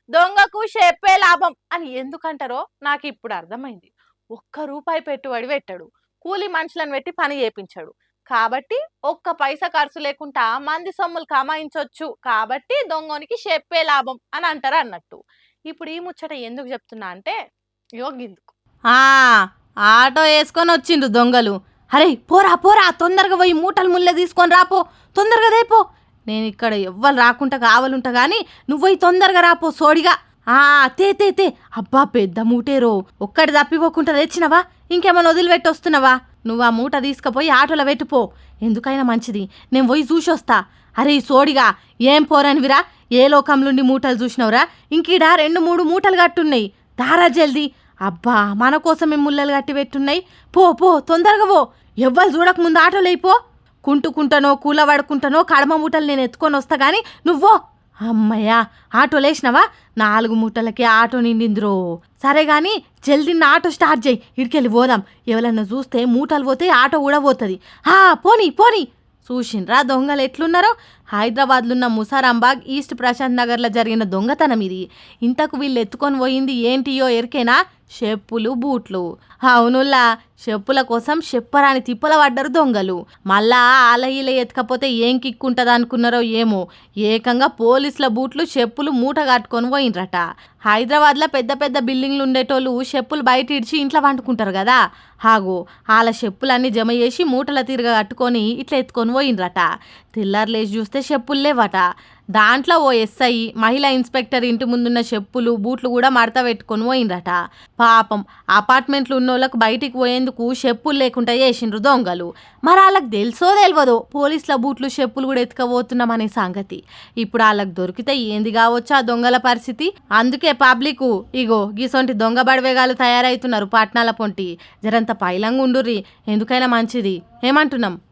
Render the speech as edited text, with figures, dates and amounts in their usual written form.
దొంగకు చెప్పే లాభం అని ఎందుకంటారో నాకు ఇప్పుడు అర్థమైంది. ₹1 పెట్టుబడి పెట్టాడు, కూలి మనుషులను పెట్టి పని చేపించాడు, కాబట్టి ఒక్క పైసా ఖర్చు లేకుండా మంది సొమ్ములు కమాయించొచ్చు, కాబట్టి దొంగోనికి చెప్పే లాభం అని అంటారు అన్నట్టు. ఇప్పుడు ఈ ముచ్చట ఎందుకు చెప్తున్నా అంటే యోగిందుకు ఆ ఆటో వేసుకొని వచ్చిండ్రు దొంగలు. అరే పోరా పోరా, తొందరగా పోయి మూటలు ముళ్ళ తీసుకొని రాపో, తొందరగా దేపో. నేను ఇక్కడ ఎవ్వరు రాకుంటా కావాలంటా కానీ నువ్వు పోయి తొందరగా రాపో సోడిగా. తే తే తే. అబ్బా పెద్ద మూటేరో, ఒక్కటి తప్పిపోకుండా తెచ్చినవా, ఇంకేమైనా వదిలిపెట్టి వస్తున్నావా? నువ్వు ఆ మూట తీసుకుపోయి ఆటోలో పెట్టుపో, ఎందుకైనా మంచిది, నేను పోయి చూసొస్తా. అరే సోడిగా, ఏం పోరనివిరా, ఏ లోకంలోండి మూటలు చూసినవురా? ఇంకీడ 2-3 మూటలు కట్టున్నాయి, దారా జల్దీ. అబ్బా మన కోసమే ముళ్ళలు కట్టి పెట్టున్నాయి, పో పో తొందరగా పో. ఎవ్వరు చూడకముందు ఆటోలో అయిపో. కుంటుకుంటానో కూలబడుకుంటానో కడమ మూటలు నేను ఎత్తుకొని వస్తా గానీ నువ్వో. అమ్మయ్యా ఆటో లేచినవా? 4 మూటలకే ఆటో నిండిందిరో. సరే గాని జల్దీ నా ఆటో స్టార్ట్ చేయి, ఇడికెళ్ళి పోదాం. ఎవరన్నా చూస్తే మూటలు పోతే ఆటో కూడా పోతుంది. పోనీ పోనీ. చూసిండ్రా దొంగలు ఎట్లున్నారో? హైదరాబాద్లున్న ముసారాంబాగ్ ఈస్ట్ ప్రశాంత్ నగర్లో జరిగిన దొంగతనం ఇది. ఇంతకు వీళ్ళు ఎత్తుకొని పోయింది ఏంటియో ఎరికేనా? చెప్పులు బూట్లు. అవునుల్లా, చెప్పుల కోసం చెప్పరాని తిప్పల పడ్డరు దొంగలు. మళ్ళా ఆలహీల ఎత్తుకపోతే ఏం కిక్కుంటుంది అనుకున్నారో ఏమో, ఏకంగా పోలీసుల బూట్లు చెప్పులు మూట కట్టుకొని పోయిండ్రట. హైదరాబాద్లో పెద్ద పెద్ద బిల్డింగ్లు ఉండేటోళ్ళు చెప్పులు బయట ఇడిచి ఇంట్లో వండుకుంటారు కదా, హాగో వాళ్ళ చెప్పులన్నీ జమ చేసి మూటల తీరుగా కట్టుకొని ఇట్లా ఎత్తుకొని పోయిండ్రట. తెల్లారులేసి చూస్తే చెప్పులు లేవట. దాంట్లో ఓ ఎస్ఐ మహిళా ఇన్స్పెక్టర్ ఇంటి ముందున్న చెప్పులు బూట్లు కూడా మడత పెట్టుకొని పోయిండ్రట. పాపం అపార్ట్మెంట్లు ఉన్నోళ్ళకు బయటికి పోయేందుకు చెప్పులు లేకుండా చేసిండ్రు దొంగలు. మరి వాళ్ళకి తెలుసో తెలియదో పోలీసుల బూట్లు చెప్పులు కూడా ఎత్తుకపోతున్నామనే సంగతి. ఇప్పుడు వాళ్ళకి దొరికితే ఏంది కావచ్చు ఆ దొంగల పరిస్థితి. అందుకే పబ్లిక్ ఇగో గీసొంటి దొంగ బడివేగాలు తయారవుతున్నారు పట్నాల పొంటి. జరంత పైలంగా ఉండుర్రి, ఎందుకైనా మంచిది. ఏమంటున్నాం?